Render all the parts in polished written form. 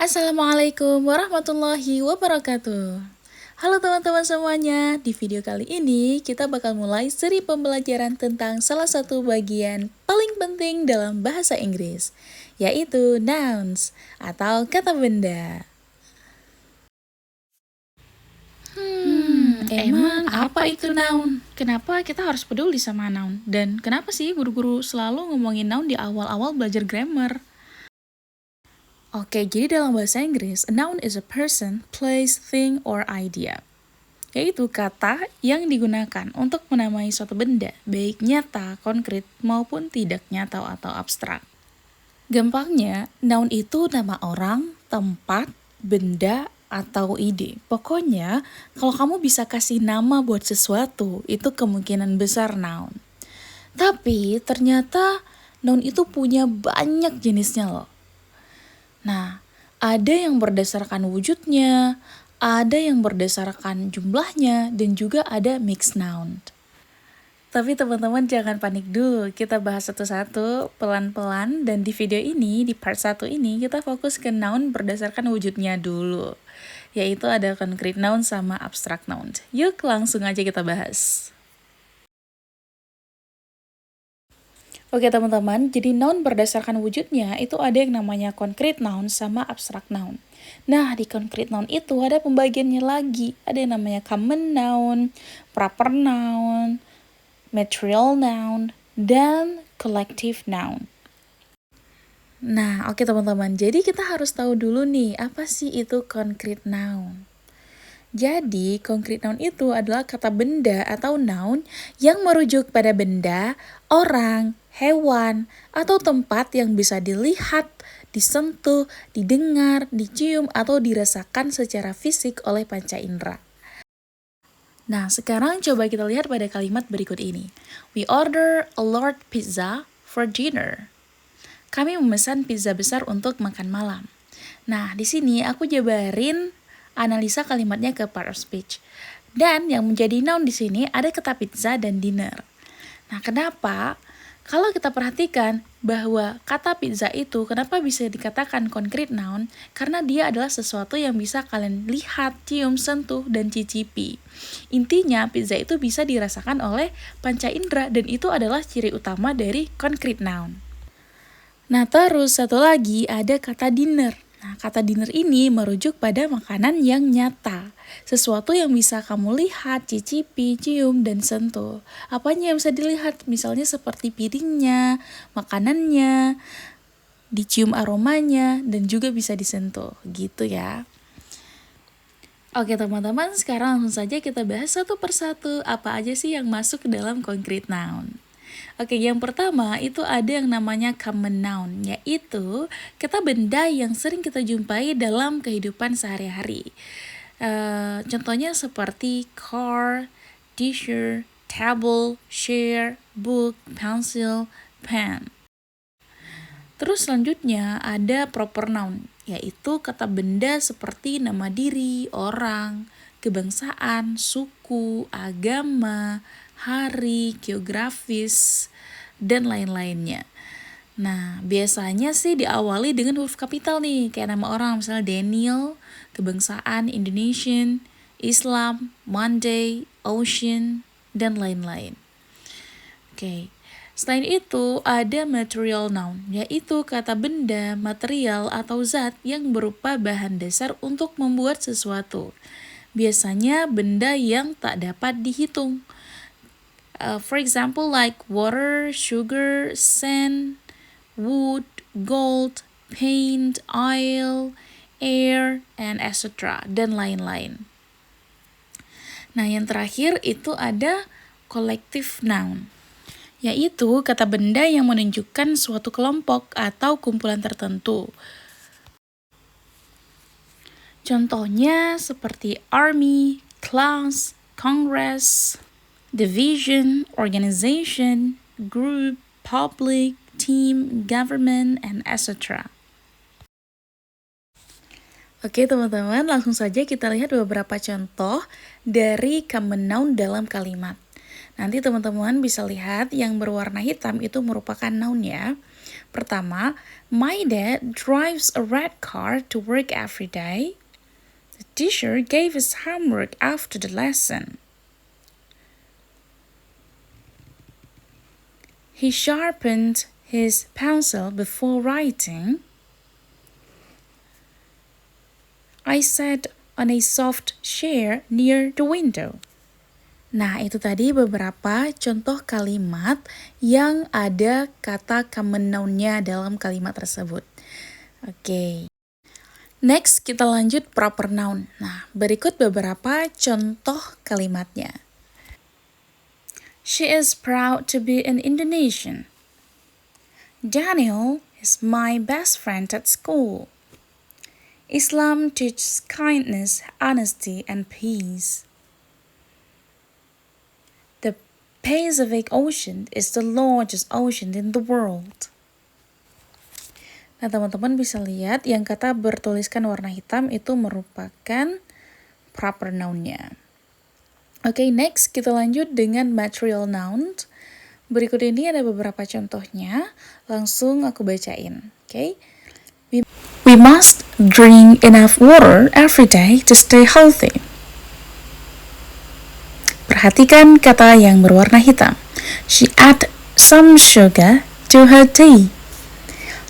Assalamualaikum warahmatullahi wabarakatuh. Halo teman-teman semuanya, di video kali ini kita bakal mulai seri pembelajaran tentang salah satu bagian paling penting dalam bahasa Inggris, yaitu nouns atau kata benda. Emang apa itu noun? Kenapa kita harus peduli sama noun? Dan kenapa sih guru-guru selalu ngomongin noun di awal-awal belajar grammar? Oke, jadi dalam bahasa Inggris, a noun is a person, place, thing, or idea. Yaitu kata yang digunakan untuk menamai suatu benda, baik nyata, konkret, maupun tidak nyata atau abstrak. Gampangnya, noun itu nama orang, tempat, benda, atau ide. Pokoknya, kalau kamu bisa kasih nama buat sesuatu, itu kemungkinan besar noun. Tapi ternyata noun itu punya banyak jenisnya loh. Nah, ada yang berdasarkan wujudnya, ada yang berdasarkan jumlahnya, dan juga ada mixed noun. Tapi teman-teman jangan panik dulu, kita bahas satu-satu pelan-pelan, dan di video ini, di part 1 ini, kita fokus ke noun berdasarkan wujudnya dulu. Yaitu ada concrete noun sama abstract noun. Yuk langsung aja kita bahas. Oke teman-teman, jadi noun berdasarkan wujudnya itu ada yang namanya concrete noun sama abstract noun. Nah, di concrete noun itu ada pembagiannya lagi. Ada yang namanya common noun, proper noun, material noun, dan collective noun. Nah, oke teman-teman, jadi kita harus tahu dulu nih, apa sih itu concrete noun? Jadi, concrete noun itu adalah kata benda atau noun yang merujuk pada benda, orang, hewan, atau tempat yang bisa dilihat, disentuh, didengar, dicium, atau dirasakan secara fisik oleh panca indera. Nah, sekarang coba kita lihat pada kalimat berikut ini. We order a large pizza for dinner. Kami memesan pizza besar untuk makan malam. Nah, di sini aku jabarin analisa kalimatnya ke part of speech. Dan yang menjadi noun di sini ada kata pizza dan dinner. Nah, kenapa? Kalau kita perhatikan bahwa kata pizza itu kenapa bisa dikatakan concrete noun? Karena dia adalah sesuatu yang bisa kalian lihat, cium, sentuh, dan cicipi. Intinya pizza itu bisa dirasakan oleh panca indera dan itu adalah ciri utama dari concrete noun. Nah, terus satu lagi ada kata dinner. Nah, kata dinner ini merujuk pada makanan yang nyata. Sesuatu yang bisa kamu lihat, cicipi, cium, dan sentuh. Apanya yang bisa dilihat? Misalnya seperti piringnya, makanannya, dicium aromanya, dan juga bisa disentuh. Gitu ya. Oke teman-teman, sekarang langsung saja kita bahas satu persatu apa aja sih yang masuk ke dalam concrete noun. Oke, yang pertama itu ada yang namanya common noun, yaitu kata benda yang sering kita jumpai dalam kehidupan sehari-hari. Contohnya seperti car, t-shirt, table, chair, book, pencil, pen. Terus selanjutnya ada proper noun, yaitu kata benda seperti nama diri, orang, kebangsaan, suku, agama, hari, geografis, dan lain-lainnya. Nah, biasanya sih diawali dengan huruf kapital nih, kayak nama orang misalnya Daniel, kebangsaan Indonesian, Islam, Monday, Ocean, dan lain-lain. Oke. Selain itu, ada material noun, yaitu kata benda, material, atau zat yang berupa bahan dasar untuk membuat sesuatu. Biasanya benda yang tak dapat dihitung. For example, like water, sugar, sand, wood, gold, paint, oil, air, and etc. dan lain-lain. Nah, yang terakhir itu ada collective noun, yaitu kata benda yang menunjukkan suatu kelompok atau kumpulan tertentu. Contohnya seperti army, class, congress, division, organization, group, public, team, government, and etc. Oke teman-teman, langsung saja kita lihat beberapa contoh dari common noun dalam kalimat. Nanti teman-teman bisa lihat yang berwarna hitam itu merupakan noun ya. Pertama, my dad drives a red car to work every day. The teacher gave us homework after the lesson. He sharpened his pencil before writing. I sat on a soft chair near the window. Nah, itu tadi beberapa contoh kalimat yang ada kata common noun-nya dalam kalimat tersebut. Oke. Next, kita lanjut proper noun. Nah, berikut beberapa contoh kalimatnya. She is proud to be an Indonesian. Daniel is my best friend at school. Islam teaches kindness, honesty, and peace. The Pacific Ocean is the largest ocean in the world. Nah, teman-teman bisa lihat yang kata bertuliskan warna hitam itu merupakan proper noun-nya. Oke, next kita lanjut dengan material noun. Berikut ini ada beberapa contohnya, langsung aku bacain. Oke. We must drink enough water every day to stay healthy. Perhatikan kata yang berwarna hitam. She add some sugar to her tea.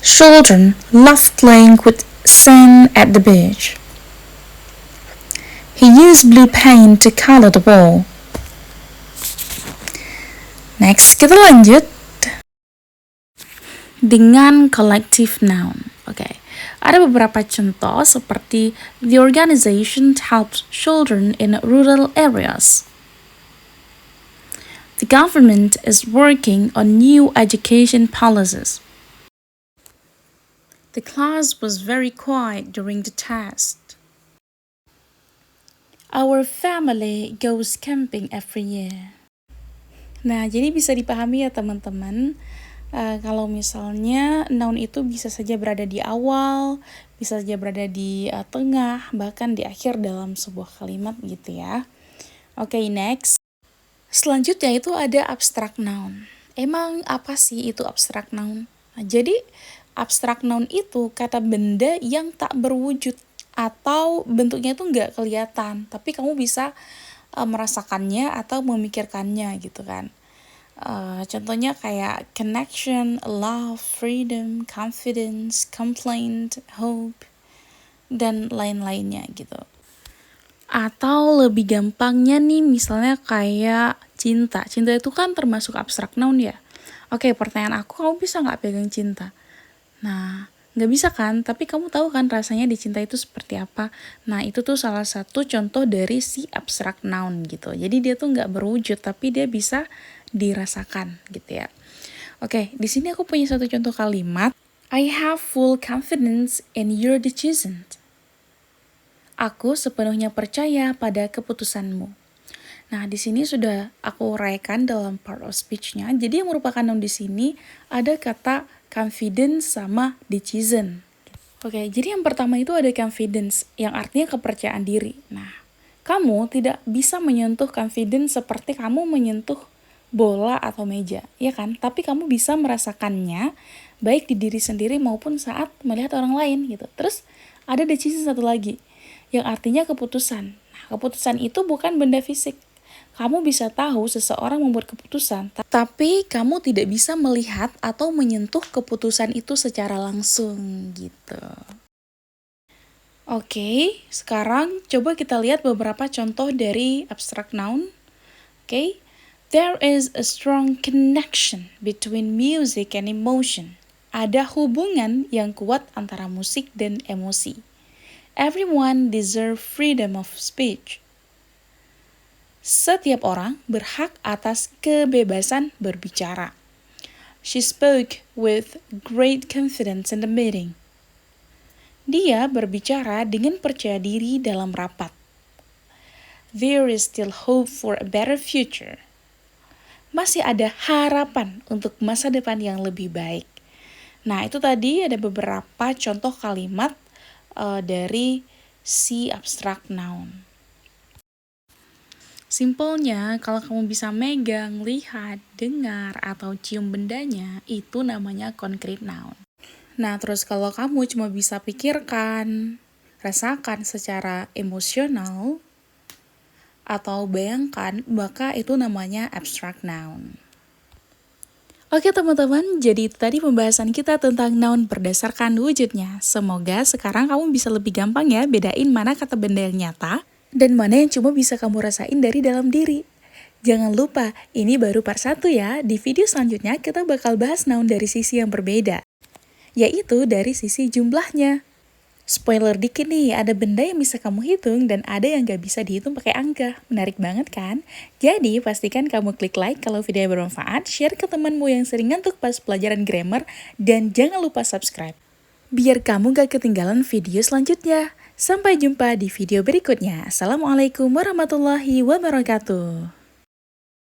Children love playing with sand at the beach. He used blue paint to color the wall. Next, kita lanjut dengan collective noun. Oke. Ada beberapa contoh seperti the organization helps children in rural areas. The government is working on new education policies. The class was very quiet during the test. Our family goes camping every year. Nah, jadi bisa dipahami ya teman-teman, kalau misalnya noun itu bisa saja berada di awal, bisa saja berada di tengah, bahkan di akhir dalam sebuah kalimat gitu ya. Oke, next. Selanjutnya itu ada abstract noun. Emang apa sih itu abstract noun? Nah, jadi abstract noun itu kata benda yang tak berwujud atau bentuknya itu nggak kelihatan, tapi kamu bisa merasakannya atau memikirkannya gitu kan. Contohnya kayak connection, love, freedom, confidence, complaint, hope, dan lain-lainnya gitu. Atau lebih gampangnya nih misalnya kayak cinta. Cinta itu kan termasuk abstrak noun ya. Oke, pertanyaan aku, kamu bisa nggak pegang cinta? Nah, nggak bisa kan? Tapi kamu tahu kan rasanya dicinta itu seperti apa? Nah, itu tuh salah satu contoh dari si abstrak noun gitu. Jadi dia tuh nggak berwujud, tapi dia bisa dirasakan gitu ya. Oke, di sini aku punya satu contoh kalimat. I have full confidence in your decision. Aku sepenuhnya percaya pada keputusanmu. Nah, di sini sudah aku uraikan dalam part of speech-nya. Jadi yang merupakan noun di sini ada kata confidence sama decision. Oke, jadi yang pertama itu ada confidence yang artinya kepercayaan diri. Nah, kamu tidak bisa menyentuh confidence seperti kamu menyentuh bola atau meja, ya kan? Tapi kamu bisa merasakannya baik di diri sendiri maupun saat melihat orang lain gitu. Terus ada decision satu lagi yang artinya keputusan. Nah, keputusan itu bukan benda fisik. Kamu bisa tahu seseorang membuat keputusan, tapi kamu tidak bisa melihat atau menyentuh keputusan itu secara langsung gitu. Oke, sekarang coba kita lihat beberapa contoh dari abstract noun. Oke, there is a strong connection between music and emotion. Ada hubungan yang kuat antara musik dan emosi. Everyone deserves freedom of speech. Setiap orang berhak atas kebebasan berbicara. She spoke with great confidence in the meeting. Dia berbicara dengan percaya diri dalam rapat. There is still hope for a better future. Masih ada harapan untuk masa depan yang lebih baik. Nah, itu tadi ada beberapa contoh kalimat dari si abstract noun. Simpelnya, kalau kamu bisa megang, lihat, dengar, atau cium bendanya, itu namanya concrete noun. Nah, terus kalau kamu cuma bisa pikirkan, rasakan secara emosional, atau bayangkan, maka itu namanya abstract noun. Oke teman-teman, jadi itu tadi pembahasan kita tentang noun berdasarkan wujudnya. Semoga sekarang kamu bisa lebih gampang ya bedain mana kata benda yang nyata dan mana yang cuma bisa kamu rasain dari dalam diri. Jangan lupa, ini baru part 1 ya. Di video selanjutnya kita bakal bahas noun dari sisi yang berbeda, yaitu dari sisi jumlahnya. Spoiler dikit nih, ada benda yang bisa kamu hitung dan ada yang gak bisa dihitung pakai angka. Menarik banget kan? Jadi pastikan kamu klik like kalau video bermanfaat, share ke temanmu yang sering ngantuk pas pelajaran grammar, dan jangan lupa subscribe biar kamu gak ketinggalan video selanjutnya. Sampai jumpa di video berikutnya. Assalamualaikum warahmatullahi wabarakatuh.